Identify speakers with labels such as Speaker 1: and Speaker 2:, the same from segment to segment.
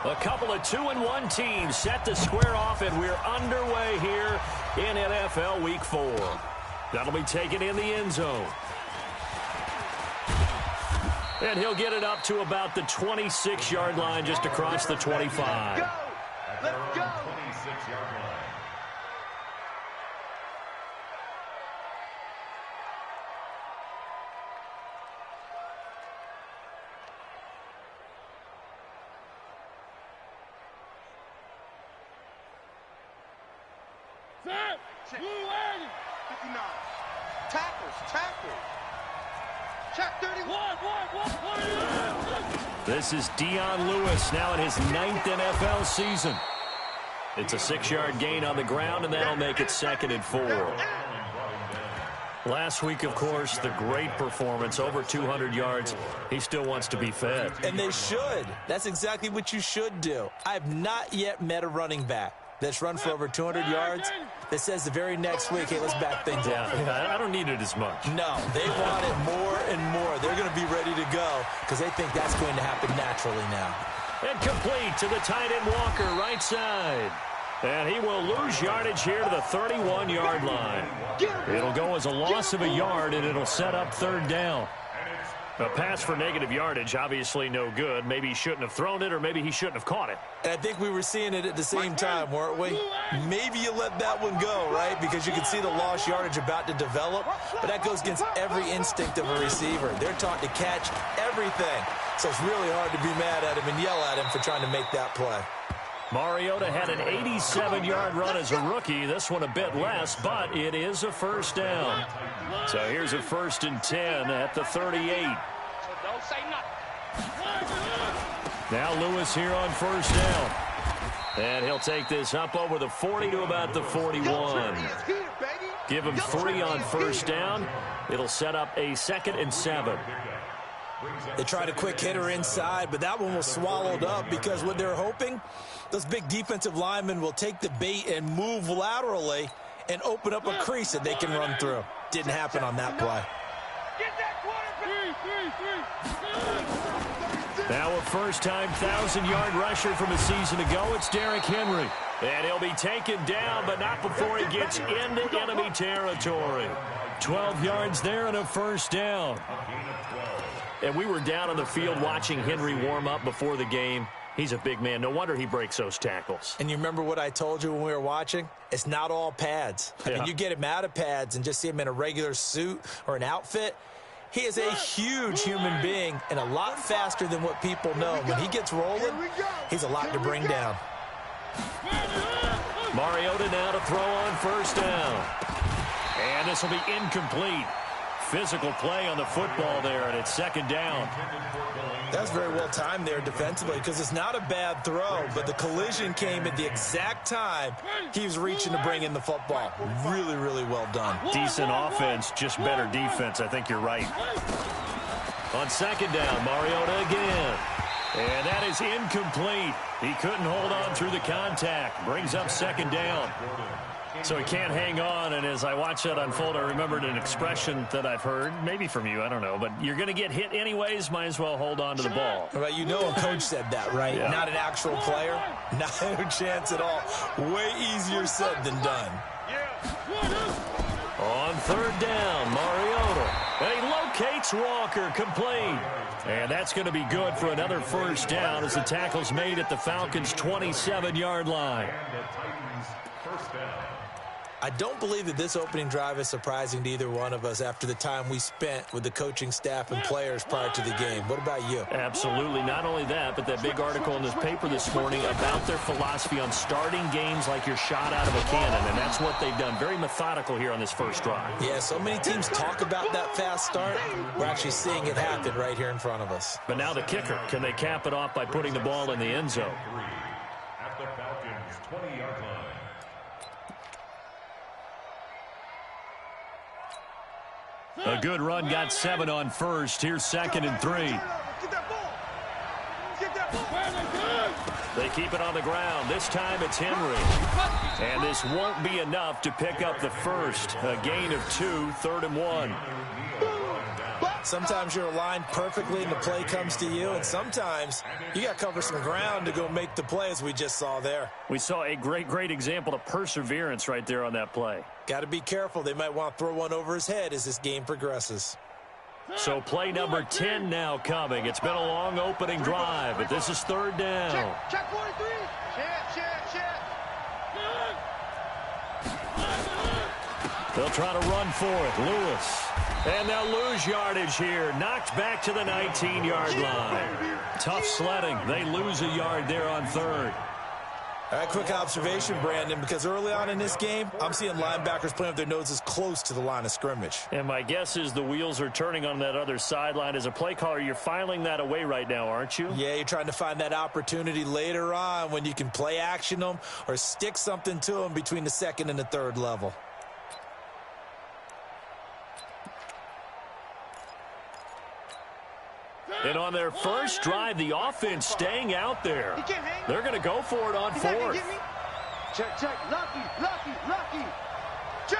Speaker 1: A couple of 2-1 teams set to square off, and we're underway here in NFL Week 4. That'll be taken in the end zone. And he'll get it up to about the 26-yard line, just across the 25.
Speaker 2: Let's go! Let's go!
Speaker 3: 26-yard line.
Speaker 2: Check. 59. Tackles. Check 31.
Speaker 1: This is Dion Lewis now in his 9th NFL season. It's a 6-yard gain on the ground, and that'll make it 2nd and 4. Last week, of course, the great performance, over 200 yards. He still wants to be fed.
Speaker 4: And they should. That's exactly what you should do. I have not yet met a running back that's run for over 200 yards that says the very next week, hey, let's back things up.
Speaker 1: Yeah, I don't need it as much.
Speaker 4: No, they want it more and more. They're going to be ready to go because they think that's going to happen naturally now.
Speaker 1: And complete to the tight end Walker, right side. And he will lose yardage here to the 31-yard line. It'll go as a loss of a yard, and it'll set up 3rd down. A pass for negative yardage, obviously no good. Maybe he shouldn't have thrown it, or maybe he shouldn't have caught it.
Speaker 4: And I think we were seeing it at the same time, weren't we? Maybe you let that one go, right? Because you can see the lost yardage about to develop. But that goes against every instinct of a receiver. They're taught to catch everything. So it's really hard to be mad at him and yell at him for trying to make that play.
Speaker 1: Mariota had an 87-yard run as a rookie. This one a bit less, but it is a 1st down. So here's a 1st and 10 at the 38.
Speaker 2: Don't say nothing.
Speaker 1: Now Lewis here on 1st down. And he'll take this up over the 40 to about the 41. Give him 3 on 1st down. It'll set up a 2nd and 7.
Speaker 4: They tried a quick hitter inside, but that one was swallowed up because what they're hoping, those big defensive linemen will take the bait and move laterally and open up a crease that they can run through. Didn't happen on that play.
Speaker 1: Now a first-time 1,000-yard rusher from a season ago. It's Derrick Henry. And he'll be taken down, but not before he gets into enemy territory. 12 yards there and a 1st down. And we were down on the field watching Henry warm up before the game. He's a big man. No wonder he breaks those tackles.
Speaker 4: And you remember what I told you when we were watching? It's not all pads. I mean, you get him out of pads and just see him in a regular suit or an outfit. He is a huge human being and a lot faster than what people know. When he gets rolling, he's a lot to bring down.
Speaker 1: Mariota now to throw on 1st down. And this will be incomplete. Physical play on the football there, and it's 2nd down.
Speaker 4: That's very well timed there defensively because it's not a bad throw, but the collision came at the exact time he was reaching to bring in the football. Really, really well done.
Speaker 1: Decent offense, just better defense. I think you're right. On 2nd down, Mariota again. And that is incomplete. He couldn't hold on through the contact. Brings up 2nd down. So he can't hang on, and as I watch that unfold, I remembered an expression that I've heard, maybe from you, I don't know, but you're going to get hit anyways, might as well hold on to the ball.
Speaker 4: Well, you know a coach said that, right?
Speaker 1: Yeah.
Speaker 4: Not an actual player. Not a chance at all. Way easier said than done.
Speaker 1: On 3rd down, Mariota. And he locates Walker, complete. And that's going to be good for another 1st down as the tackle's made at the Falcons' 27-yard line.
Speaker 4: I don't believe that this opening drive is surprising to either one of us after the time we spent with the coaching staff and players prior to the game. What about you?
Speaker 1: Absolutely. Not only that, but that big article in this paper this morning about their philosophy on starting games like you're shot out of a cannon, and that's what they've done. Very methodical here on this first drive.
Speaker 4: Yeah, so many teams talk about that fast start. We're actually seeing it happen right here in front of us.
Speaker 1: But now the kicker. Can they cap it off by putting the ball in the end zone?
Speaker 3: At the Falcons' 20-yard line.
Speaker 1: A good run, got 7 on 1st. Here's 2nd and 3. They keep it on the ground. This time it's Henry. And this won't be enough to pick up the 1st. A gain of 2, 3rd and 1.
Speaker 4: Sometimes you're aligned perfectly and the play comes to you, and sometimes you got to cover some ground to go make the play, as we just saw there.
Speaker 1: We saw a great example of perseverance right there on that play.
Speaker 4: Got to be careful. They might want to throw one over his head as this game progresses.
Speaker 1: So play number 10 now coming. It's been a long opening drive, but this is 3rd down.
Speaker 2: Check 43. Check.
Speaker 1: They'll try to run for it. Lewis. And they'll lose yardage here. Knocked back to the 19-yard line. Tough sledding. They lose a yard there on 3rd.
Speaker 4: All right, quick observation, Brandon, because early on in this game, I'm seeing linebackers playing with their noses close to the line of scrimmage.
Speaker 1: And my guess is the wheels are turning on that other sideline. As a play caller, you're filing that away right now, aren't you?
Speaker 4: Yeah, you're trying to find that opportunity later on when you can play action them or stick something to them between the 2nd and the 3rd level.
Speaker 1: And on their first drive, the offense staying out there. They're going to go for it on 4th.
Speaker 2: Check. Lucky. Check.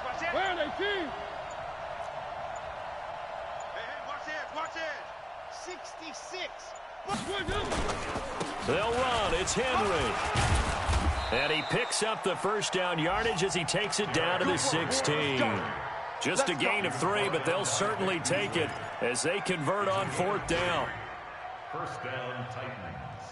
Speaker 2: Watch where are they, team? Hey, watch this. 66.
Speaker 1: They'll run. It's Henry. And he picks up the first down yardage as he takes it down to the 16. Just a gain of 3, but they'll certainly take it as they convert on 4th down.
Speaker 3: First down, Titans.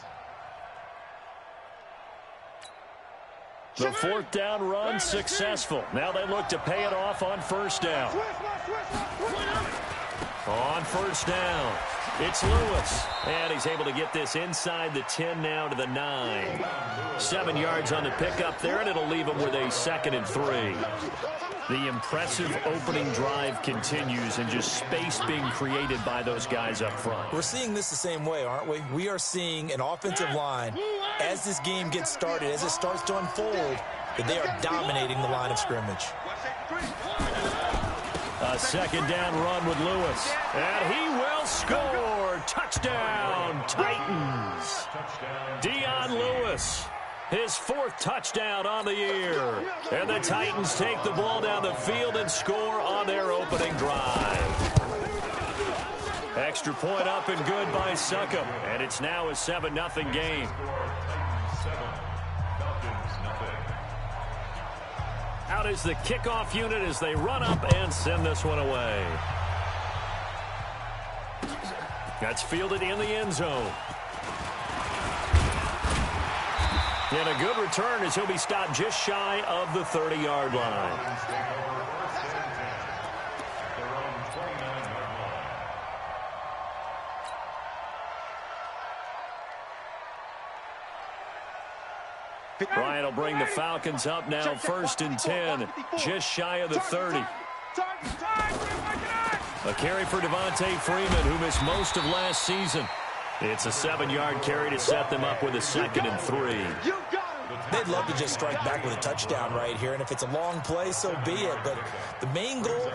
Speaker 1: The 4th down run successful. Now they look to pay it off on 1st down. On 1st down, it's Lewis. And he's able to get this inside the 10 now to the 9. 7 yards on the pickup there, and it'll leave him with a 2nd and 3. The impressive opening drive continues and just space being created by those guys up front.
Speaker 4: We're seeing this the same way, aren't we? We are seeing an offensive line, as this game gets started, as it starts to unfold, that they are dominating the line of scrimmage.
Speaker 1: A 2nd down run with Lewis. And he will score. Touchdown, Titans. Dion Lewis. His 4th touchdown on the year. And the Titans take the ball down the field and score on their opening drive. Extra point up and good by Succop. And it's now a 7-0 game. Out is the kickoff unit as they run up and send this one away. That's fielded in the end zone. And a good return as he'll be stopped just shy of the 30-yard line. Bryant will bring the Falcons up now, 1st and 10, just shy of the 30. A carry for Devontae Freeman, who missed most of last season. It's a 7-yard carry to set them up with a 2nd and 3.
Speaker 4: They'd love to just strike back with a touchdown right here, and if it's a long play, so be it. But the main goal,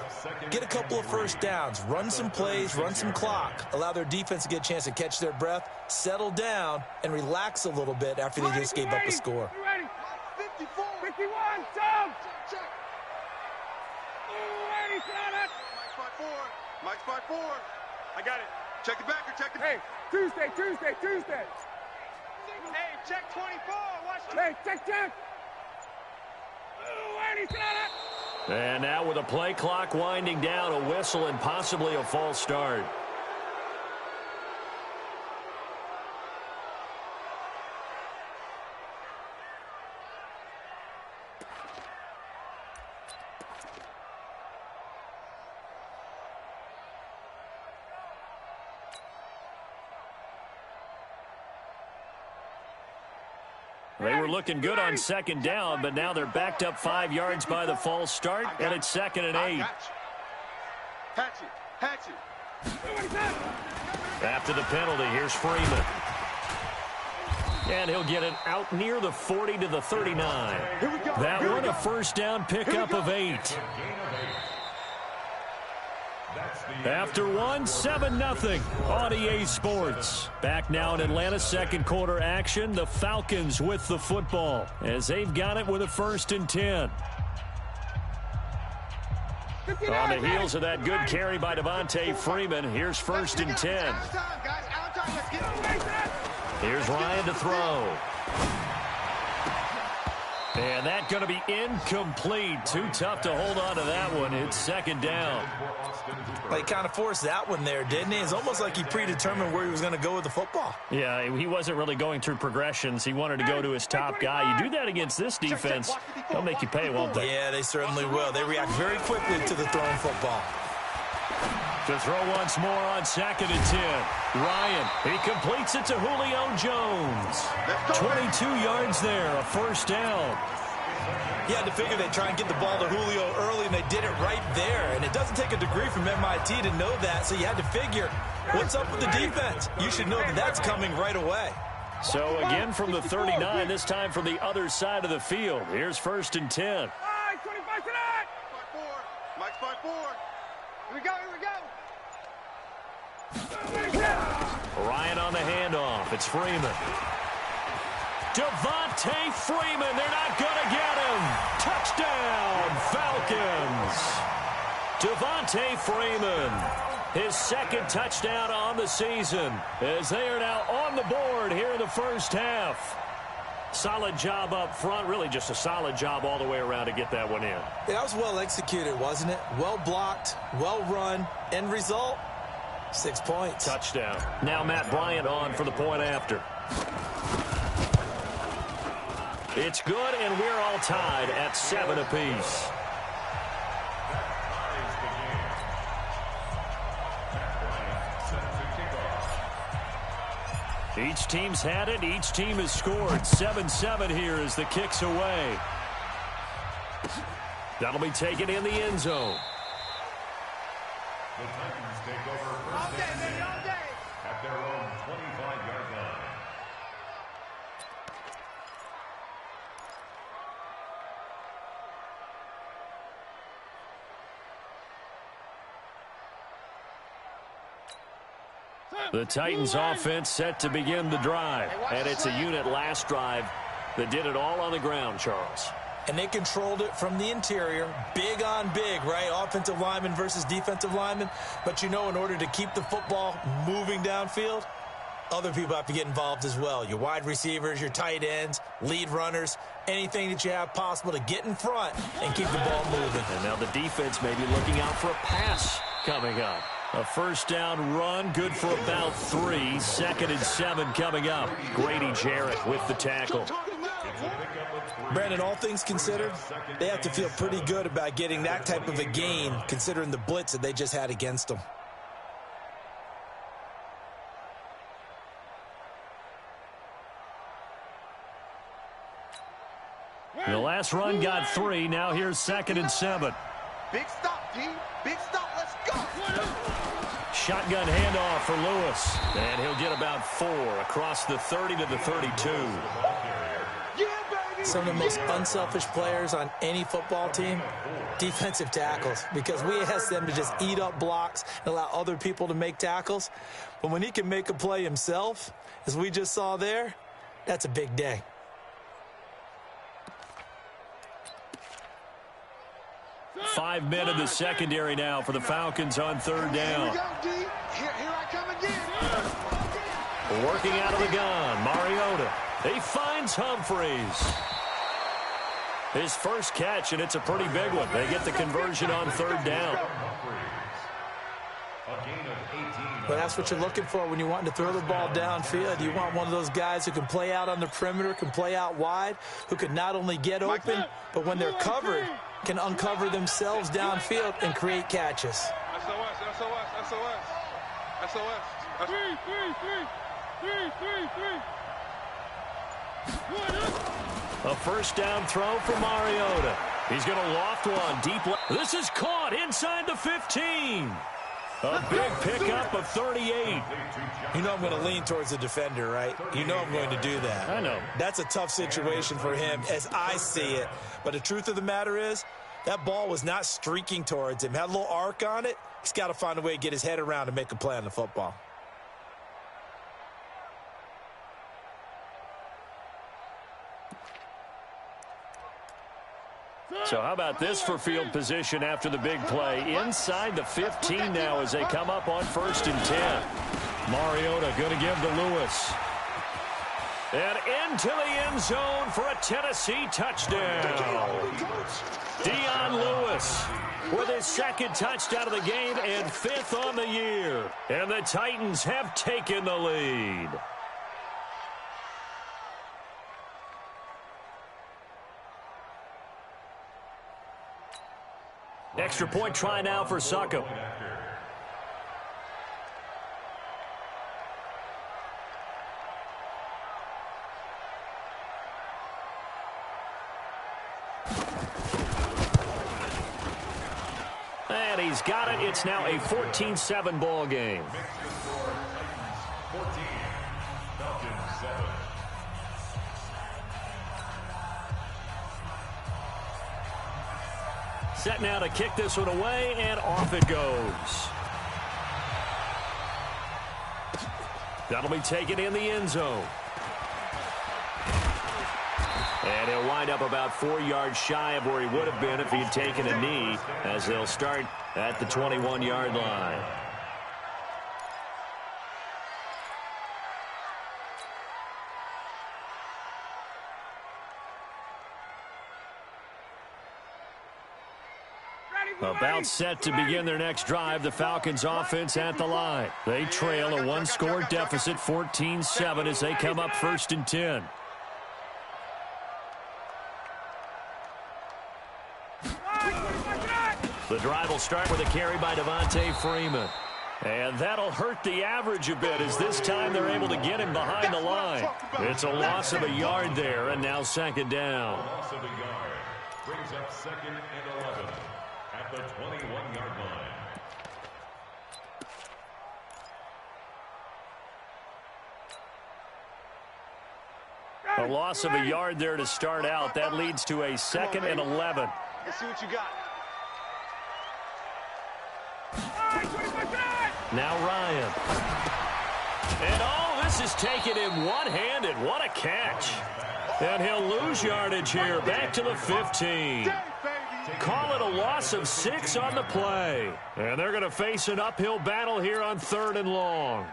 Speaker 4: get a couple of first downs, run some plays, run some clock, allow their defense to get a chance to catch their breath, settle down, and relax a little bit after they just gave up a score.
Speaker 2: 54. 51. Tom. Check. Mike's by 4. I got it. Check it back or check it. Hey, Tuesday. Hey, check 24. Watch. Hey, check.
Speaker 1: And now with a play clock winding down, a whistle and possibly a false start. They were looking good on 2nd down, but now they're backed up 5 yards by the false start, and it's 2nd and 8.
Speaker 2: Hatch it.
Speaker 1: After the penalty, here's Freeman. And he'll get it out near the 40 to the 39. That one a first down pickup of 8. After one, 7-0 on EA Sports. Back now in Atlanta, 2nd quarter action. The Falcons with the football as they've got it with a 1st and 10. On the heels of that good carry by Devontae Freeman, here's 1st and 10. Here's Ryan to throw. And that's going to be incomplete. Too tough to hold on to that one. It's 2nd down.
Speaker 4: Well, he kind of forced that one there, didn't he? It's almost like he predetermined where he was going to go with the football.
Speaker 1: Yeah, he wasn't really going through progressions. He wanted to go to his top guy. You do that against this defense, they'll make you pay, won't they?
Speaker 4: Yeah, they certainly will. They react very quickly to the thrown football.
Speaker 1: To throw once more on 2nd and 10. Ryan, he completes it to Julio Jones. 22 yards there, a 1st down.
Speaker 4: You had to figure they'd try and get the ball to Julio early, and they did it right there. And it doesn't take a degree from MIT to know that, so you had to figure, what's up with the defense? You should know that that's coming right away.
Speaker 1: So again from the 39, this time from the other side of the field. Here's 1st and 10.
Speaker 2: 25 tonight. Mike's 5-4. Here we go, here we go.
Speaker 1: Ryan on the handoff. It's Freeman. Devontae Freeman. They're not going to get him. Touchdown, Falcons. Devontae Freeman. His 2nd touchdown on the season as they are now on the board here in the 1st half. Solid job up front. Really just a solid job all the way around to get that one in.
Speaker 4: Yeah, that was well executed, wasn't it? Well blocked, well run. End result, 6 points.
Speaker 1: Touchdown. Now Matt Bryant on for the point after. It's good, and we're all tied at 7 apiece. Each team's had it. Each team has scored. 7-7 here as the kick's away. That'll be taken in the end zone.
Speaker 3: The Titans take over 1st and 10 at their own 25-yard line.
Speaker 1: The Titans offense set to begin the drive. And it's a unit last drive that did it all on the ground, Charles.
Speaker 4: And they controlled it from the interior, big on big, right? Offensive lineman versus defensive lineman. But, you know, in order to keep the football moving downfield, other people have to get involved as well. Your wide receivers, your tight ends, lead runners, anything that you have possible to get in front and keep the ball moving.
Speaker 1: And now the defense may be looking out for a pass coming up. A 1st down run, good for about 3. 2nd and 7 coming up. Grady Jarrett with the tackle.
Speaker 4: Brandon, all things considered, they have to feel pretty good about getting that type of a gain, considering the blitz that they just had against them.
Speaker 1: The last run got 3. Now here's 2nd and 7.
Speaker 2: Big stop, D. Big stop. Let's go.
Speaker 1: Shotgun handoff for Lewis. And he'll get about 4 across the 30 to the 32.
Speaker 4: Some of the most unselfish players on any football team, defensive tackles, because we ask them to just eat up blocks and allow other people to make tackles. But when he can make a play himself, as we just saw there, that's a big day.
Speaker 1: Five men in the secondary now for the Falcons on 3rd down.
Speaker 2: Here we go, D. Here I come again.
Speaker 1: Working out of the gun, Mariota. He finds Humphreys. His first catch, and it's a pretty big one. They get the conversion on 3rd down.
Speaker 4: Well, that's what you're looking for when you're wanting to throw the ball downfield. You want one of those guys who can play out on the perimeter, can play out wide, who can not only get open, but when they're covered, can uncover themselves downfield and create catches.
Speaker 2: SOS.
Speaker 1: A 1st down throw for Mariota. He's going to loft one deep. This is caught inside the 15. A big pickup of 38.
Speaker 4: You know I'm going to lean towards the defender, right? You know I'm going to do that.
Speaker 1: I know.
Speaker 4: That's a tough situation for him as I see it. But the truth of the matter is, that ball was not streaking towards him. Had a little arc on it. He's got to find a way to get his head around and make a play on the football.
Speaker 1: So how about this for field position after the big play? Inside the 15 now as they come up on 1st and 10. Mariota going to give to Lewis. And into the end zone for a Tennessee touchdown. Dion Lewis with his 2nd touchdown of the game and 5th on the year. And the Titans have taken the lead. Extra point try now for Succop. And he's got it. It's now a 14-7 ball game.
Speaker 3: 14, Falcons 7.
Speaker 1: Set now to kick this one away, and off it goes. That'll be taken in the end zone. And he'll wind up about 4 yards shy of where he would have been if he had taken a knee, as they'll start at the 21-yard line. About set to begin their next drive, the Falcons offense at the line. They trail a 1-score deficit, 14-7, as they come up 1st and 10. The drive will start with a carry by Devontae Freeman. And that'll hurt the average a bit, as this time they're able to get him behind the line. It's a loss of a yard there, and now 2nd down.
Speaker 3: Loss of a yard brings up 2nd and 11 at the 21-yard line.
Speaker 1: A loss of a yard there to start out. That leads to a 2nd and 11.
Speaker 2: Let's see what you got.
Speaker 1: Now Ryan. And oh, this is taken in one-handed. What a catch. And he'll lose yardage here. Back to the 15. Call it a loss of 6 on the play. And they're going to face an uphill battle here on 3rd and long.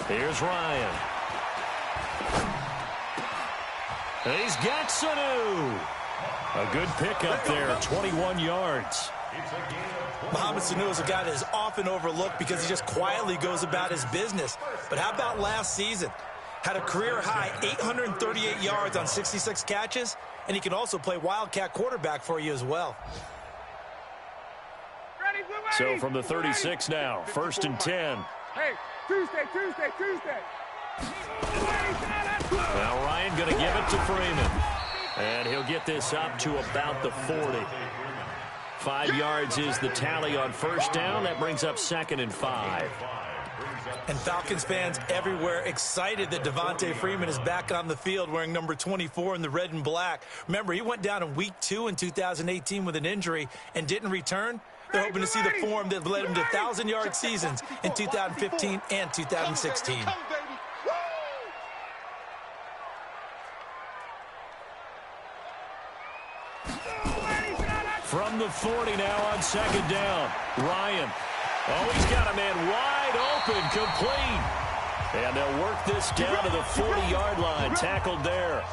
Speaker 1: Here's Ryan. And he's got Sanu. A good pickup there, 21 yards.
Speaker 4: Mohamed Sanu is a guy that is often overlooked because he just quietly goes about his business. But how about last season? Had a career-high 838 yards on 66 catches, and he can also play Wildcat quarterback for you as well.
Speaker 1: So from the 36 now, 1st and 10.
Speaker 2: Hey, Tuesday.
Speaker 1: Now Ryan going to give it to Freeman. And he'll get this up to about the 40. 5 yards is the tally on 1st down. That brings up 2nd and 5.
Speaker 4: And Falcons fans everywhere excited that Devontae Freeman is back on the field wearing number 24 in the red and black. Remember, he went down in week 2 in 2018 with an injury and didn't return. They're hoping to see the form that led him to 1,000-yard seasons in 2015 and 2016.
Speaker 1: From the 40 now on 2nd down. Ryan. Oh, he's got a man wide open, complete. And they'll work this down to the 40-yard line. Tackled there.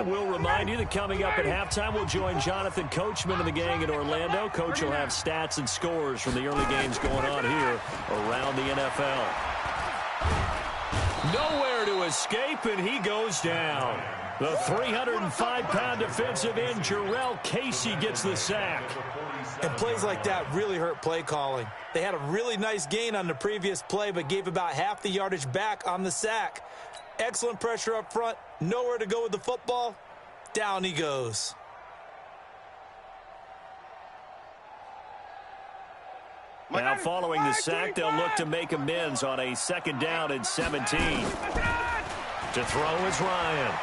Speaker 1: We'll remind you that coming up at halftime, we'll join Jonathan Coachman and the gang in Orlando. Coach will have stats and scores from the early games going on here around the NFL. Nowhere to escape, and he goes down. The 305-pound defensive end, Jarrell Casey, gets the sack.
Speaker 4: And plays like that really hurt play calling. They had a really nice gain on the previous play, but gave about half the yardage back on the sack. Excellent pressure up front. Nowhere to go with the football. Down he goes.
Speaker 1: Now following the sack, they'll look to make amends on a 2nd down and 17. To throw is Ryan.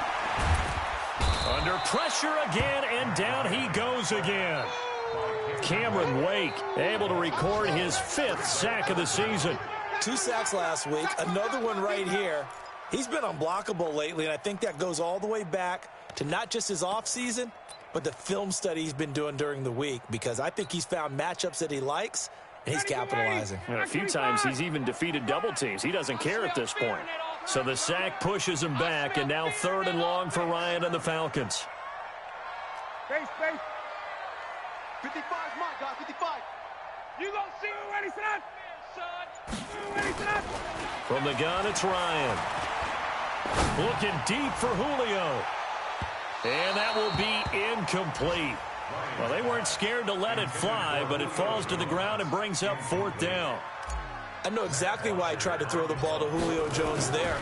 Speaker 1: Under pressure again, and down he goes again. Cameron Wake able to record his 5th sack of the season.
Speaker 4: 2 sacks last week, another one right here. He's been unblockable lately, and I think that goes all the way back to not just his offseason, but the film study he's been doing during the week, because I think he's found matchups that he likes, and he's capitalizing.
Speaker 1: And a few times he's even defeated double teams. He doesn't care at this point. So the sack pushes him back, and now 3rd and long for Ryan and the Falcons.
Speaker 2: Space. 55 is mine, guys. 55.
Speaker 5: You gonna see who ready, son? Son. Ready, son?
Speaker 1: From the gun, it's Ryan. Looking deep for Julio. And that will be incomplete. Well, they weren't scared to let it fly, but it falls to the ground and brings up 4th down.
Speaker 4: I know exactly why he tried to throw the ball to Julio Jones there.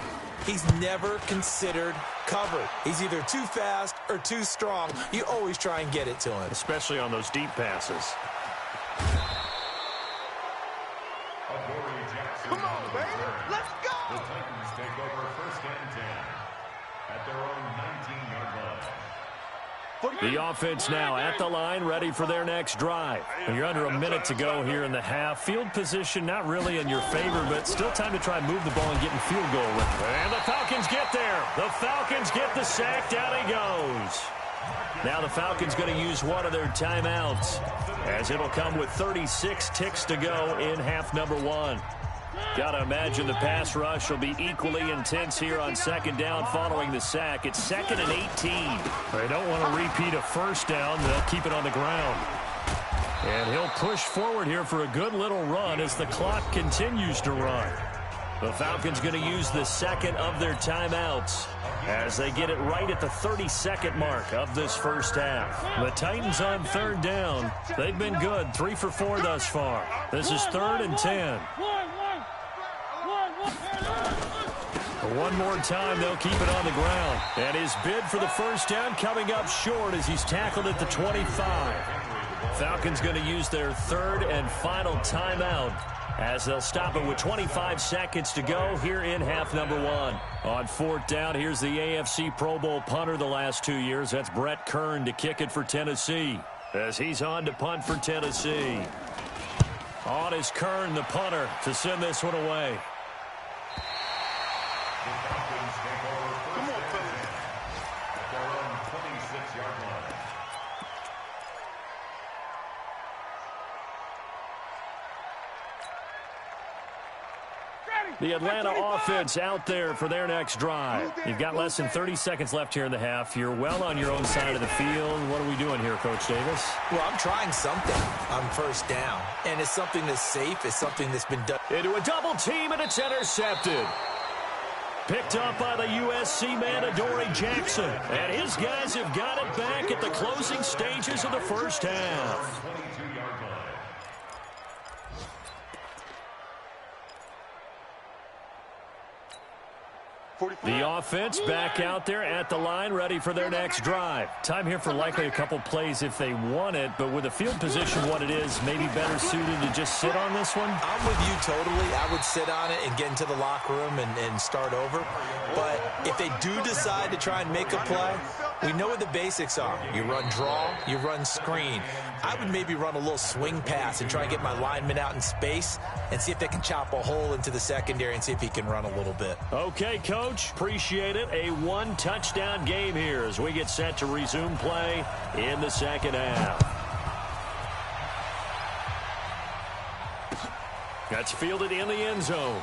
Speaker 4: He's never considered covered. He's either too fast or too strong. You always try and get it to him.
Speaker 1: Especially on those deep passes.
Speaker 2: Come on, baby. Let's go.
Speaker 3: The Titans take over 1st and 10 at their own 19-yard line.
Speaker 1: The offense now at the line, ready for their next drive. You're under a minute to go here in the half. Field position not really in your favor, but still time to try and move the ball and get in field goal range. And the Falcons get there. The Falcons get the sack. Down he goes. Now the Falcons going to use one of their timeouts, as it'll come with 36 ticks to go in half number 1. Got to imagine the pass rush will be equally intense here on 2nd down following the sack. It's 2nd and 18. They don't want to repeat a 1st down. They'll keep it on the ground. And he'll push forward here for a good little run as the clock continues to run. The Falcons going to use the 2nd of their timeouts as they get it right at the 32nd mark of this 1st half. The Titans on 3rd down. They've been good, 3 for 4 thus far. This is 3rd and 10. One more time, they'll keep it on the ground. And his bid for the 1st down coming up short as he's tackled at the 25. Falcons going to use their 3rd and final timeout as they'll stop it with 25 seconds to go here in half number 1. On 4th down, here's the AFC Pro Bowl punter the last 2 years. That's Brett Kern to kick it for Tennessee, as he's on to punt for Tennessee. On is Kern, the punter, to send this one away.
Speaker 3: The Falcons take over 1st and 10 at their own 26-yard line.
Speaker 1: The Atlanta offense out there for their next drive. You've got less than 30 seconds left here in the half. You're well on your own side of the field. What are we doing here, Coach Davis?
Speaker 4: Well, I'm trying something on 1st down, and it's something that's safe. It's something that's been done.
Speaker 1: Into a double team, and it's intercepted. Picked up by the USC man, Adoree Jackson. And his guys have got it back at the closing stages of the 1st half.
Speaker 3: 22-yard line.
Speaker 1: The offense back out there at the line, ready for their next drive. Time here for likely a couple plays if they want it, but with the field position what it is, maybe better suited to just sit on this one?
Speaker 4: I'm with you totally. I would sit on it and get into the locker room and start over. But if they do decide to try and make a play, we know what the basics are. You run draw, you run screen. I would maybe run a little swing pass and try and get my lineman out in space and see if they can chop a hole into the secondary and see if he can run a little bit.
Speaker 1: Okay, Coach. Appreciate it. A 1-touchdown game here as we get set to resume play in the 2nd half. That's fielded in the end zone.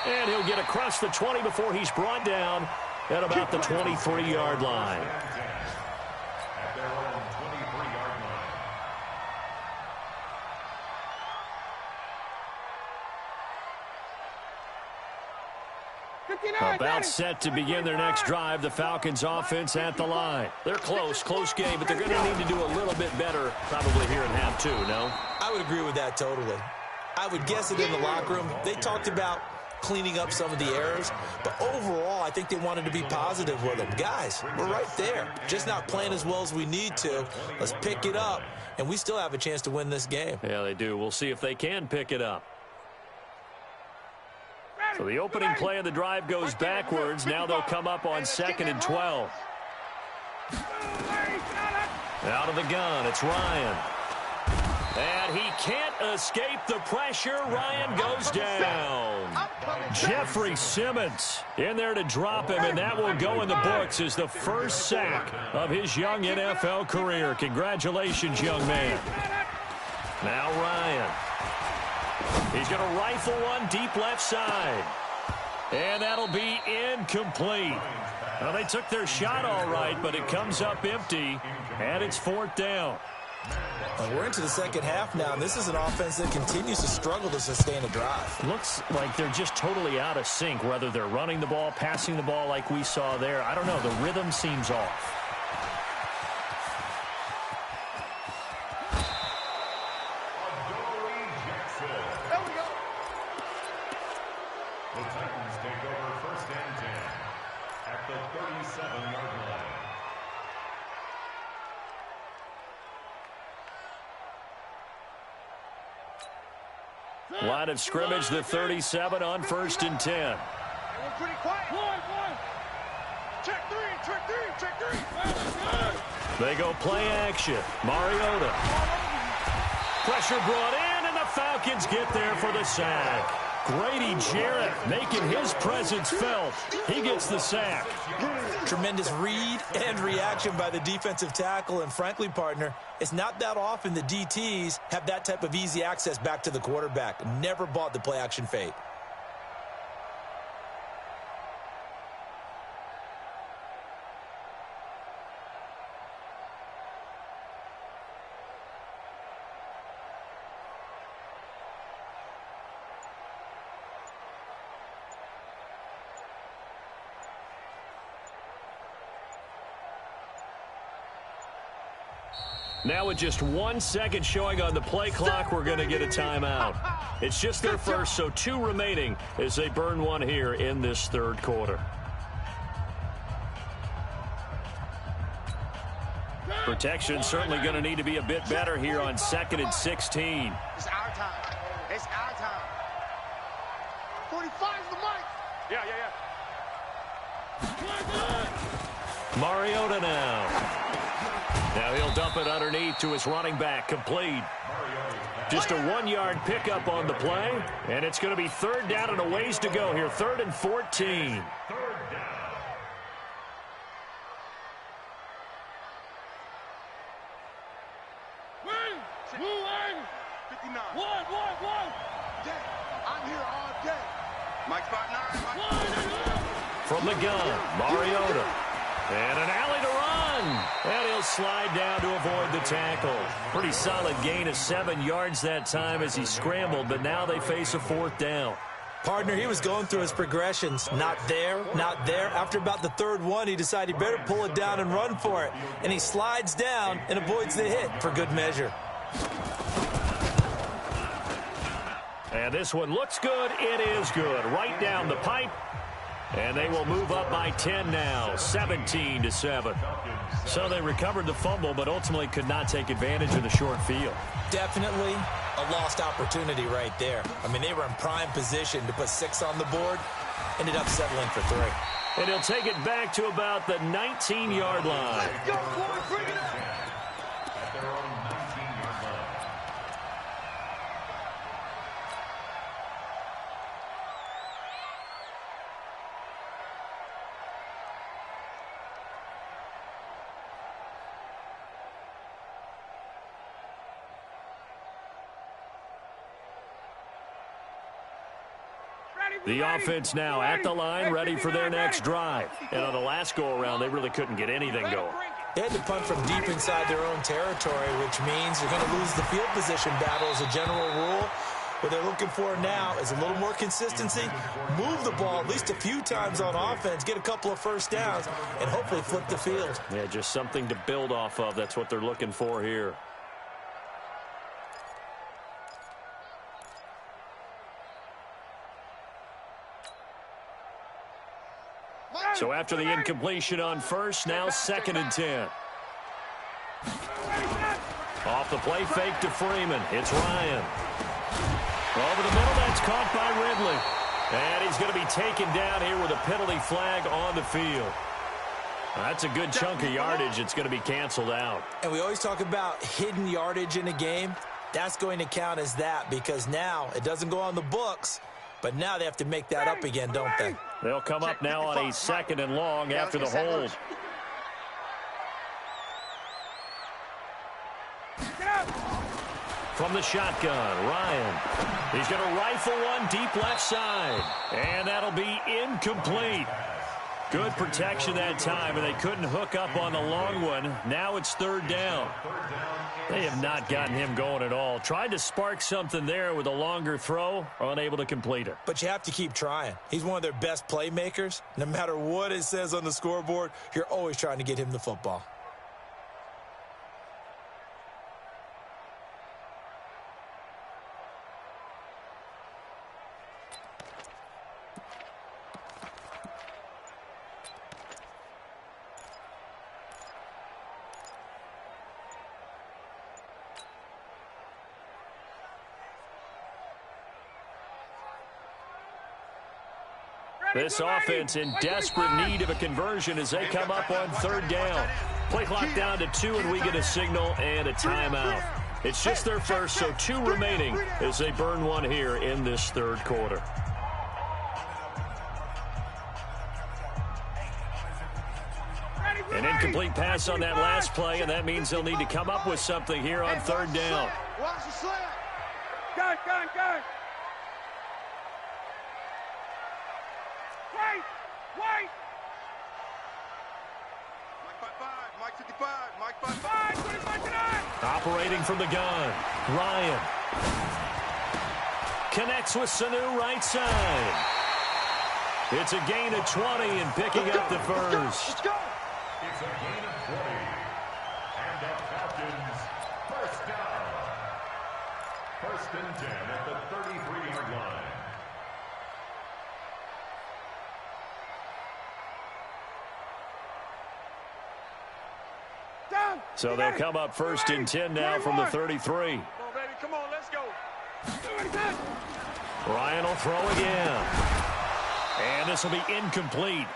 Speaker 1: And he'll get across the 20 before he's brought down at about the 23-yard line.
Speaker 3: At their own 23-yard line.
Speaker 1: About set to begin their next drive, the Falcons offense at the line. They're close game, but they're going to need to do a little bit better probably here in half two, no?
Speaker 4: I would agree with that totally. I would guess it in the locker room. They talked about cleaning up some of the errors, but overall, I think they wanted to be positive with them. Guys, we're right there. Just not playing as well as we need to. Let's pick it up, and we still have a chance to win this game.
Speaker 1: Yeah, they do. We'll see if they can pick it up. So the opening play of the drive goes backwards. Now they'll come up on 2nd and 12. Out of the gun, it's Ryan. And he can't escape the pressure. Ryan goes down. Jeffrey Simmons in there to drop him, and that will go in the books as the first sack of his young NFL career. Congratulations, young man. Now Ryan. He's going to rifle one deep left side. And that'll be incomplete. Well, they took their shot all right, but it comes up empty, and it's 4th down.
Speaker 4: We're into the second half now, and this is an offense that continues to struggle to sustain a drive.
Speaker 1: Looks like they're just totally out of sync, whether they're running the ball, passing the ball like we saw there. I don't know. The rhythm seems off.
Speaker 3: The Titans take over 1st and 10 at the 37-yard line.
Speaker 1: Line of scrimmage, the 37 on 1st and 10.
Speaker 5: Pretty quiet. One. Check three.
Speaker 1: They go play action. Mariota. Pressure brought in, and the Falcons get there for the sack. Grady Jarrett making his presence felt. He gets the sack.
Speaker 4: Tremendous read and reaction by the defensive tackle, and frankly, partner, it's not that often the DTs have that type of easy access back to the quarterback. Never bought the play action fade.
Speaker 1: Now with just 1 second showing on the play clock, we're going to get a timeout. It's just their first, so 2 remaining as they burn one here in this 3rd quarter. Protection certainly going to need to be a bit better here on 2nd and 16.
Speaker 2: It's our time. It's our time. 45's the mic.
Speaker 5: Yeah.
Speaker 1: Mariota now. Now he'll dump it underneath to his running back, complete. Just a 1-yard pickup on the play, and it's going to be 3rd down and a ways to go here, 3rd and 14.
Speaker 2: I'm here all day. Mike spot 9.
Speaker 1: From the gun, Mariota. And an alley to run. And he'll slide down to avoid the tackle. Pretty solid gain of 7 yards that time as he scrambled, but now they face a 4th down.
Speaker 4: Partner, he was going through his progressions. Not there, not there. After about the 3rd one, he decided he better pull it down and run for it. And he slides down and avoids the hit for good measure.
Speaker 1: And this one looks good. It is good. Right down the pipe. And they will move up by 10 now, 17-7. So they recovered the fumble, but ultimately could not take advantage of the short field.
Speaker 4: Definitely a lost opportunity right there. I mean, they were in prime position to put 6 on the board. Ended up settling for 3.
Speaker 1: And he'll take it back to about the 19-yard line.
Speaker 5: Let's go, boys. Bring it up.
Speaker 3: At their own 19-yard line.
Speaker 1: The offense now at the line, ready for their next drive. And on the last go-around, they really couldn't get anything going.
Speaker 4: They had to punt from deep inside their own territory, which means you're going to lose the field position battle as a general rule. What they're looking for now is a little more consistency, move the ball at least a few times on offense, get a couple of first downs, and hopefully flip the field.
Speaker 1: Yeah, just something to build off of. That's what they're looking for here. So after the incompletion on first, now 2nd and 10. Off the play fake to Freeman. It's Ryan. Over the middle, that's caught by Ridley. And he's going to be taken down here with a penalty flag on the field. That's a good chunk of yardage. It's going to be canceled out.
Speaker 4: And we always talk about hidden yardage in a game. That's going to count as that because now it doesn't go on the books, but now they have to make that up again, don't they?
Speaker 1: They'll come up now on a 2nd and long after the hold. From the shotgun, Ryan. He's going to rifle one deep left side. And that'll be incomplete. Good protection that time, and they couldn't hook up on the long one. Now it's 3rd down. They have not gotten him going at all. Tried to spark something there with a longer throw, unable to complete it.
Speaker 4: But you have to keep trying. He's one of their best playmakers. No matter what it says on the scoreboard, you're always trying to get him the football.
Speaker 1: This offense in desperate need of a conversion as they come up on 3rd down. Play clock down to 2, and we get a signal and a timeout. It's just their first, so 2 remaining as they burn one here in this 3rd quarter. An incomplete pass on that last play, and that means they'll need to come up with something here on 3rd down.
Speaker 5: Watch the slip. Gun. Wait.
Speaker 2: Mike 55, Mike 55.
Speaker 1: Operating from the gun, Ryan. Connects with Sanu right side. It's a gain of 20 and picking up the first.
Speaker 2: Let's go.
Speaker 3: It's a gain of 20. And the Falcons, 1st down. 1st and 10 at the 33-yard line.
Speaker 1: So they'll come up 1st and 10 now from the 33.
Speaker 5: Come on, baby. Come on, let's go.
Speaker 1: Ryan will throw again. And this will be incomplete.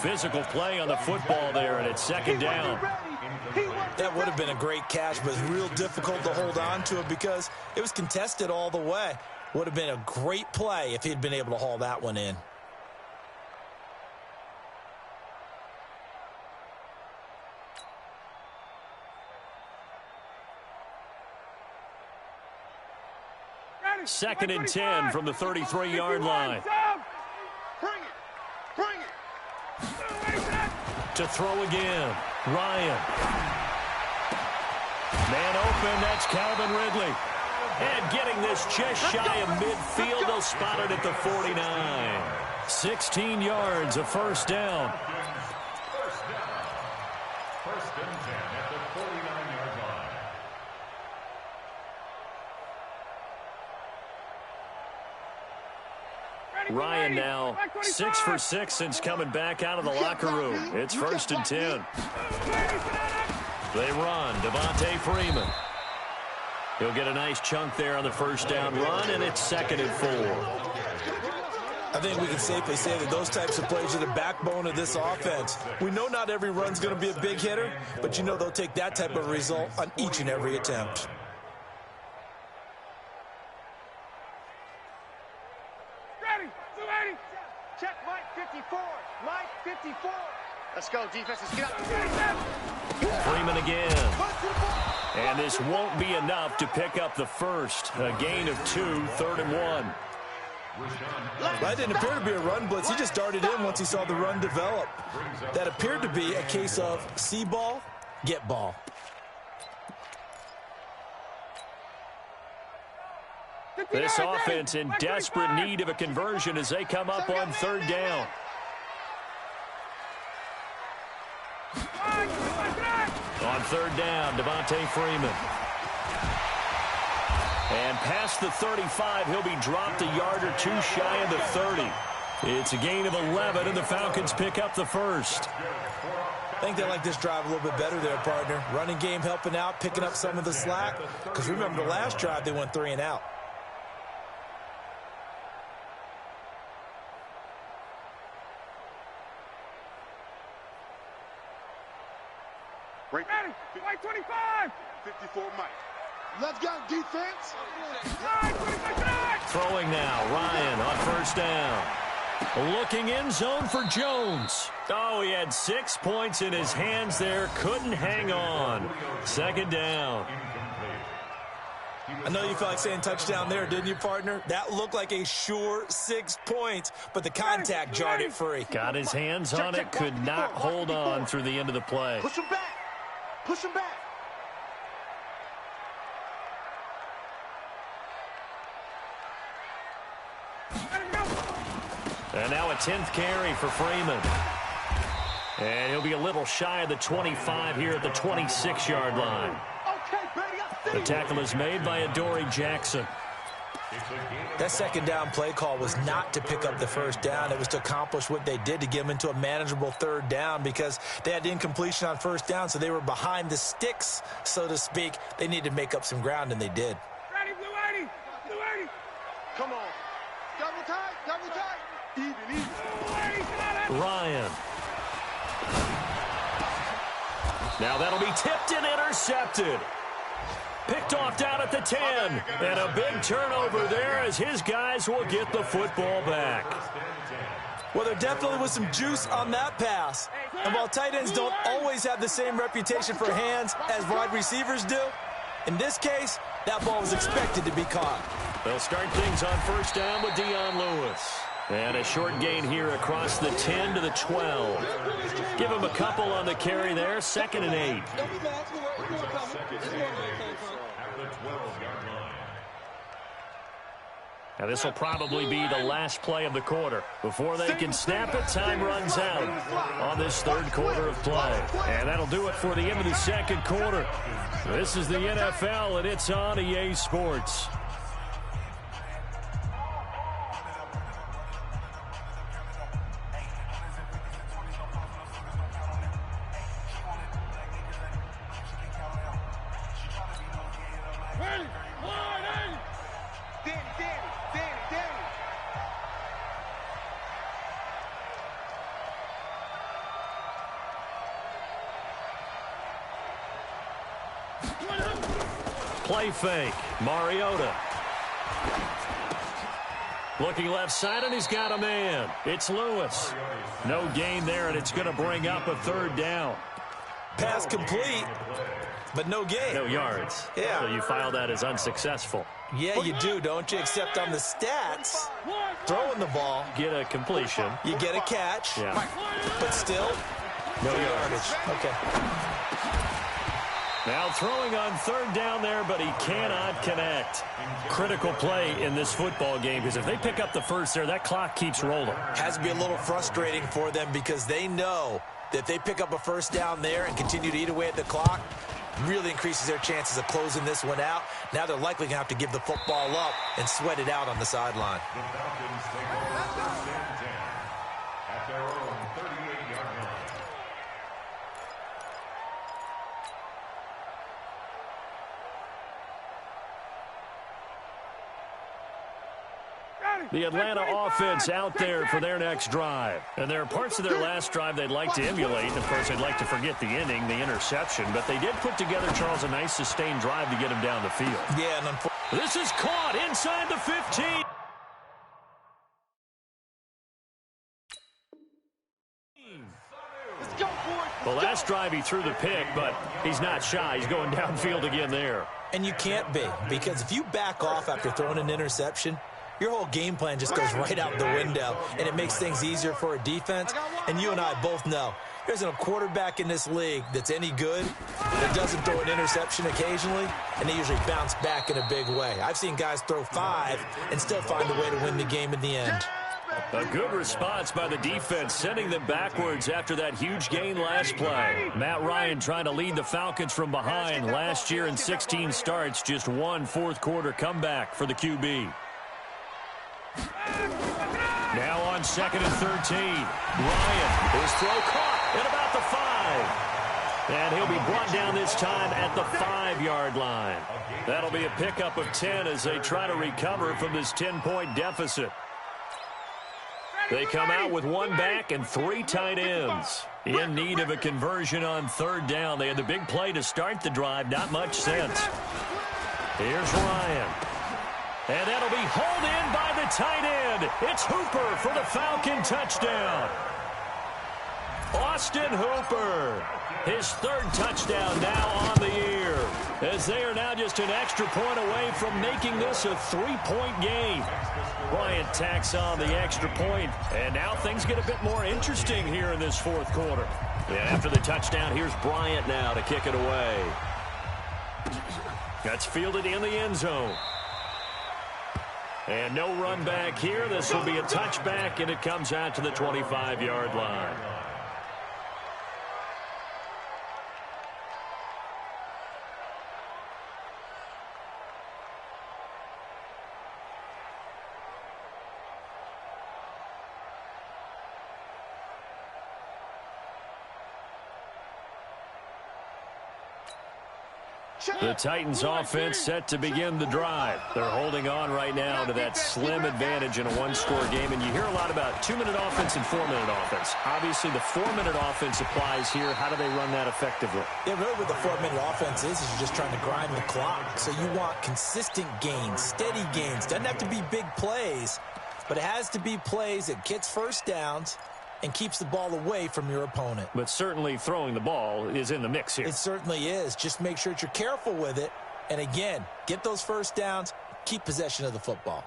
Speaker 1: Physical play on the football there, and it's 2nd down.
Speaker 4: That would have been a great catch, but it's real difficult to hold on to it because it was contested all the way. Would have been a great play if he'd been able to haul that one in.
Speaker 1: Second and 10 from the 33-yard line.
Speaker 2: Bring it.
Speaker 1: To throw again, Ryan. Man open, that's Calvin Ridley. And getting this just shy of midfield, they'll spot it at the 49. 16 yards, a 1st down.
Speaker 3: 1st and 10 at the 49-yard line.
Speaker 1: Ryan now 6 for 6 since coming back out of the locker room. It's 1st and 10. They run. Devontae Freeman. He'll get a nice chunk there on the 1st down run, and it's 2nd and 4.
Speaker 4: I think we can safely say that those types of plays are the backbone of this offense. We know not every run's going to be a big hitter, but you know they'll take that type of result on each and every attempt.
Speaker 5: Check Mike 54. Mike 54.
Speaker 2: Let's go, defense. Let's get up.
Speaker 1: Freeman again. And this won't be enough to pick up the first. A gain of 2, 3rd and 1.
Speaker 4: That didn't appear to be a run blitz. He just darted in once he saw the run develop. That appeared to be a case of see ball, get ball.
Speaker 1: This offense in desperate need of a conversion as they come up on third down. On third down, Devontae Freeman. And past the 35, he'll be dropped a yard or two shy of the 30. It's a gain of 11, and the Falcons pick up the first.
Speaker 4: I think they like this drive a little bit better there, partner. Running game helping out, picking up some of the slack. Because remember, the last drive, they went 3 and out.
Speaker 2: Ready, Mike 25. 54, Mike. Let's go, defense.
Speaker 1: Throwing now, Ryan on first down. Looking in zone for Jones. Oh, he had 6 points in his hands there. Couldn't hang on. Second down.
Speaker 4: I know you felt like saying touchdown there, didn't you, partner? That looked like a sure 6 points, but the contact jarred it free.
Speaker 1: Got his hands on it, could not hold on through the end of the play.
Speaker 2: Push him back. Push him back.
Speaker 1: And now a 10th carry for Freeman. And he'll be a little shy of the 25 here at the 26-yard line. The tackle is made by Adoree Jackson.
Speaker 4: That second down play call was not to pick up the first down. It was to accomplish what they did, to get them into a manageable third down, because they had incompletion on first down, so they were behind the sticks, so to speak. They needed to make up some ground, and they did.
Speaker 5: Ready, Blue 80. Blue 80.
Speaker 2: Come on. Double tight. Double tight. Even.
Speaker 1: Ryan. Now that'll be tipped and intercepted. Picked off down at the 10. And a big turnover there as his guys will get the football back.
Speaker 4: Well, there definitely was some juice on that pass. And while tight ends don't always have the same reputation for hands as wide receivers do, in this case, that ball was expected to be caught.
Speaker 1: They'll start things on first down with Dion Lewis. And a short gain here across the 10 to the 12. Give him a couple on the carry there. 2nd and 8. Now this will probably be the last play of the quarter. Before they can snap it, time runs out on this third quarter of play. And that'll do it for the end of the second quarter. This is the NFL, and it's on EA Sports. Play fake. Mariota. Looking left side, and he's got a man. It's Lewis. No gain there, and it's going to bring up a third down.
Speaker 4: Pass complete, but no gain.
Speaker 1: No yards.
Speaker 4: Yeah.
Speaker 1: So you file that as unsuccessful.
Speaker 4: Yeah, you do, don't you? Except on the stats, throwing the ball,
Speaker 1: Get a completion.
Speaker 4: you get a catch,
Speaker 1: Yeah.
Speaker 4: but still,
Speaker 1: No yards.
Speaker 4: Okay.
Speaker 1: Now throwing on third down there, but he cannot connect. Critical play in this football game, because if they pick up the first there, that clock keeps rolling.
Speaker 4: Has to be a little frustrating for them, because they know that if they pick up a first down there and continue to eat away at the clock, really increases their chances of closing this one out. Now they're likely going to have to give the football up and sweat it out on the sideline.
Speaker 3: The Falcons take over first and 10 at their own 38-yard line.
Speaker 1: The Atlanta offense out there for their next drive. And there are parts of their last drive they'd like to emulate. And, of course, they'd like to forget the ending, the interception. But they did put together, Charles, a nice sustained drive to get him down the field.
Speaker 4: Yeah, and unfortunately,
Speaker 1: This is caught inside the 15. The last drive he threw the pick, but he's not shy. He's going downfield again there.
Speaker 4: and you can't be, because if you back off after throwing an interception, your whole game plan just goes right out the window, and it makes things easier for a defense. And you and I both know There's a quarterback in this league that's any good that doesn't throw an interception occasionally, and they usually bounce back in a big way. I've seen guys throw 5 and still find a way to win the game in the end.
Speaker 1: A good response by the defense, sending them backwards after that huge gain last play. Matt Ryan trying to lead the Falcons from behind. Last year in 16 starts, just one fourth-quarter comeback for the QB. Now on 2nd and 13. Ryan, his throw caught at about the 5. And he'll be brought down this time at the 5-yard line. That'll be a pickup of 10 as they try to recover from this 10-point deficit. They come out with 1 back and 3 tight ends. In need of a conversion on 3rd down. They had the big play to start the drive. Not much sense. Here's Ryan. And that'll be hauled in by the tight end. It's Hooper for the Falcon touchdown. Austin Hooper, his 3rd touchdown now on the year, as they are now just an extra point away from making this a 3-point game. Bryant tacks on the extra point, and now things get a bit more interesting here in this 4th quarter. And after the touchdown, here's Bryant now to kick it away. That's fielded in the end zone. And no run back here. This will be a touchback, and it comes out to the 25-yard line. The Titans offense set to begin the drive. They're holding on right now to that slim advantage in a 1-score game. And you hear a lot about 2-minute offense and 4-minute offense. Obviously, the 4-minute offense applies here. How do they run that effectively?
Speaker 4: Yeah, really what the 4-minute offense is you're just trying to grind the clock. So you want consistent gains, steady gains. Doesn't have to be big plays, but it has to be plays that gets first downs and keeps the ball away from your opponent.
Speaker 1: But certainly throwing the ball is in the mix here.
Speaker 4: It certainly is. Just make sure that you're careful with it. And again, get those first downs, keep possession of the football.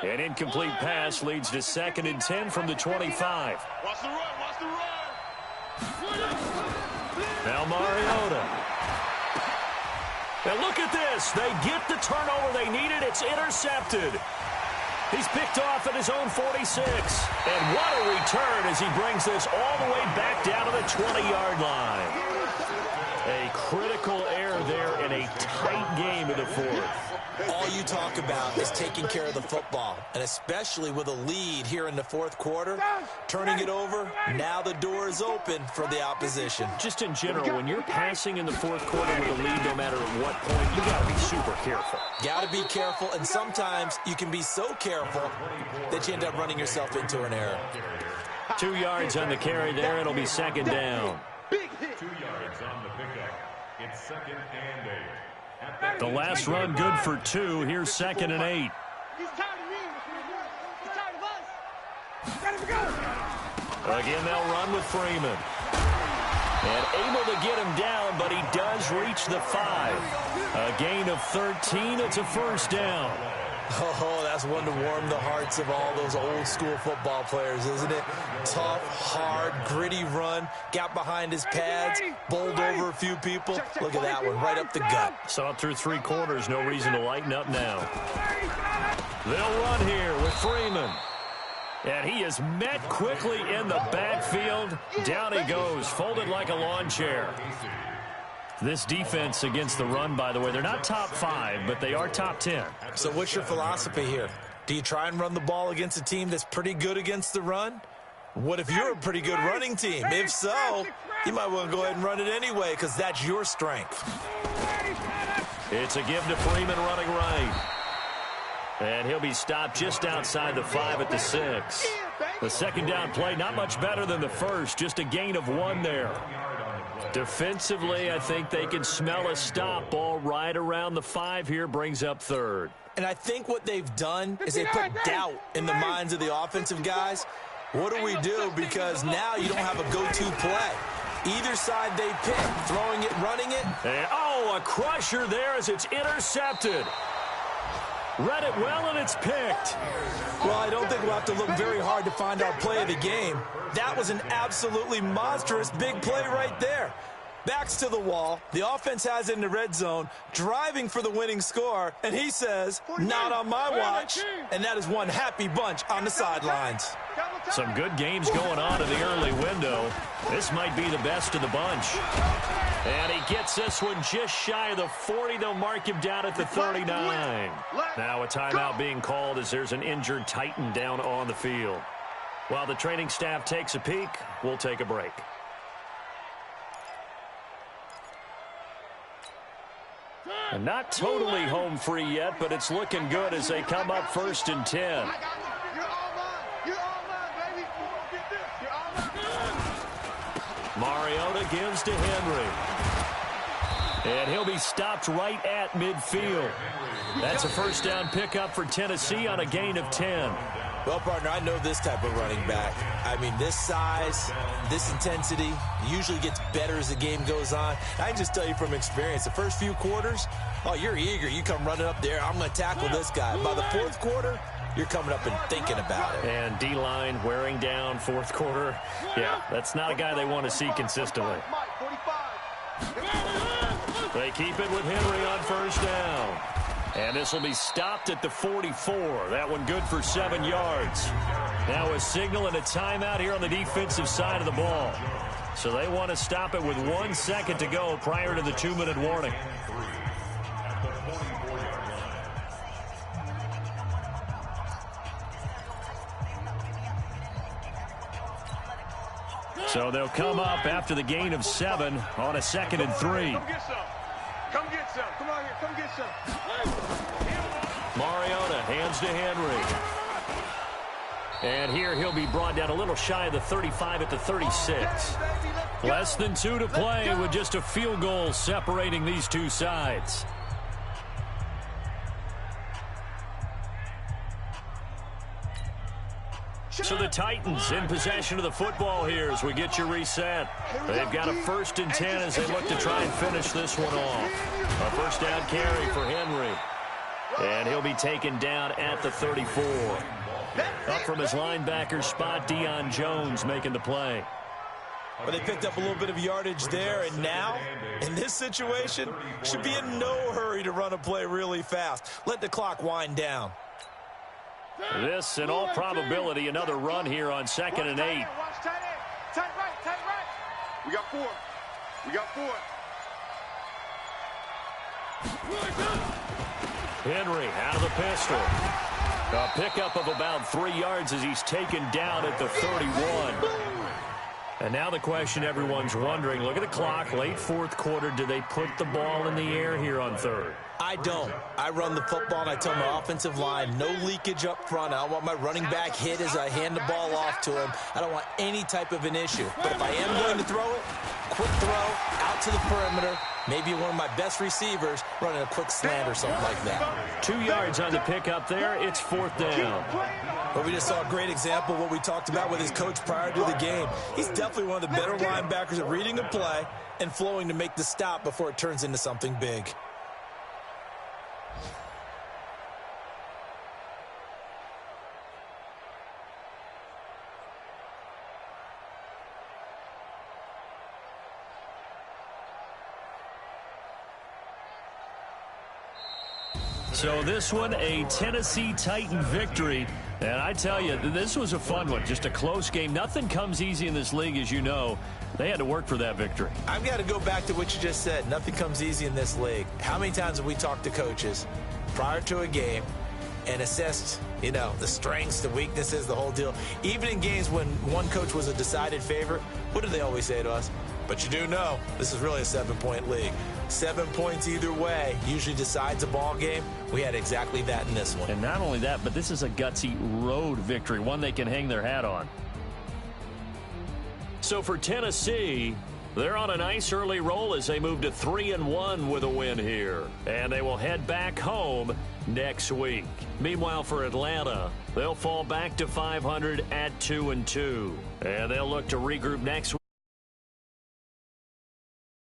Speaker 1: An incomplete pass leads to 2nd and 10 from the 25.
Speaker 2: Watch the run, watch the run.
Speaker 1: Now Mariota. Now look at this. They get the turnover they needed. It's intercepted. He's picked off at his own 46. And what a return as he brings this all the way back down to the 20-yard line. A critical error there in a tight game in the 4th.
Speaker 4: All you talk about is taking care of the football, and especially with a lead here in the 4th quarter, turning it over, now the door is open for the opposition.
Speaker 1: Just in general, when you're passing in the 4th quarter with a lead, no matter at what point, you got to be super careful.
Speaker 4: Got to be careful, and sometimes you can be so careful that you end up running yourself into an error.
Speaker 1: 2 yards on the carry there. It'll be 2nd down.
Speaker 3: 2 yards on the pickup. It's 2nd and 8.
Speaker 1: The last run good for 2. Here's 2nd and 8.
Speaker 5: He's tired of me. He's tired of us. Ready to go.
Speaker 1: Again, they'll run with Freeman. And able to get him down, but he does reach the 5. A gain of 13. It's a 1st down.
Speaker 4: Oh, that's one to warm the hearts of all those old-school football players, isn't it? Tough, hard, gritty run. Got behind his pads, bowled over a few people. Look at that one, right up the gut.
Speaker 1: Saw it through 3 quarters. No reason to lighten up now. They'll run here with Freeman. And he is met quickly in the backfield. Down he goes, folded like a lawn chair. This defense against the run, by the way, they're not top 5, but they are top 10.
Speaker 4: So what's your philosophy here? Do you try and run the ball against a team that's pretty good against the run? What if you're a pretty good running team? If so, you might want to go ahead and run it anyway because that's your strength.
Speaker 1: It's a give to Freeman running right. And he'll be stopped just outside the 5 at the 6. The 2nd down play, not much better than the 1st, just a gain of 1 there. Defensively, I think they can smell a stop ball right around the 5 here, brings up 3rd.
Speaker 4: And I think what they've done is they put doubt in the minds of the offensive guys. What do we do? Because now you don't have a go-to play. Either side they pick, throwing it, running it.
Speaker 1: And, oh, a crusher there as it's intercepted. Read it well, and it's picked.
Speaker 4: Well, I don't think we'll have to look very hard to find our play of the game. That was an absolutely monstrous big play right there. Backs to the wall. The offense has it in the red zone, driving for the winning score, and he says, not on my watch. And that is one happy bunch on the sidelines.
Speaker 1: Some good games going on in the early window. This might be the best of the bunch. And he gets this one just shy of the 40. They'll mark him down at the 39. Now a timeout being called as there's an injured Titan down on the field. While the training staff takes a peek, we'll take a break. And not totally home free yet, but it's looking good as they come up 1st and 10. Mariota gives to Henry. And he'll be stopped right at midfield. That's a first down pickup for Tennessee on a gain of 10.
Speaker 4: Well, partner, I know this type of running back. I mean, this size, this intensity usually gets better as the game goes on. I can just tell you from experience, the first few quarters, oh, you're eager. You come running up there, I'm going to tackle this guy. By the fourth quarter, you're coming up and thinking about it.
Speaker 1: And D-line wearing down fourth quarter. Yeah, that's not a guy they want to see consistently. They keep it with Henry on first down. And this will be stopped at the 44. That one good for 7 yards. Now a signal and a timeout here on the defensive side of the ball. So they want to stop it with 1 second to go prior to the 2-minute warning. So they'll come up after the gain of 7 on a 2nd and 3.
Speaker 2: Come get some. Come get some. Come on here. Come get some.
Speaker 1: Mariota hands to Henry. And here he'll be brought down a little shy of the 35 at the 36. Less than 2 to play with just a field goal separating these two sides. So the Titans in possession of the football here as we get you reset. They've got a 1st and 10 as they look to try and finish this one off. A first down carry for Henry. And he'll be taken down at the 34. Up from his linebacker spot, Deion Jones making the play.
Speaker 4: Well, they picked up a little bit of yardage there, and now, in this situation, should be in no hurry to run a play really fast. Let the clock wind down.
Speaker 1: This, in all probability, another run here on 2nd and 8.
Speaker 2: Tight right. We got 4. We got 4.
Speaker 1: Henry out of the pistol. A pickup of about 3 yards as he's taken down at the 31. And now the question everyone's wondering, look at the clock, late fourth quarter, do they put the ball in the air here on 3rd?
Speaker 4: I don't. I run the football, and I tell my offensive line, no leakage up front. I don't want my running back hit as I hand the ball off to him. I don't want any type of an issue. But if I am going to throw it, quick throw, out to the perimeter, maybe one of my best receivers running a quick slant or something like that.
Speaker 1: 2 yards on the pickup there. It's 4th down.
Speaker 4: But we just saw a great example of what we talked about with his coach prior to the game. He's definitely one of the better linebackers at reading a play and flowing to make the stop before it turns into something big.
Speaker 1: So this one, a Tennessee Titan victory. And I tell you, this was a fun one. Just a close game. Nothing comes easy in this league, as you know. They had to work for that victory.
Speaker 4: I've got to go back to what you just said. Nothing comes easy in this league. How many times have we talked to coaches prior to a game and assessed, you know, the strengths, the weaknesses, the whole deal? Even in games when one coach was a decided favorite, what do they always say to us? But you do know, this is really a 7-point league. 7 points either way usually decides a ball game. We had exactly that in this one.
Speaker 1: And not only that, but this is a gutsy road victory, one they can hang their hat on. So for Tennessee, they're on a nice early roll as they move to 3-1 with a win here. And they will head back home next week. Meanwhile, for Atlanta, they'll fall back to 500 at 2-2. And they'll look to regroup next week.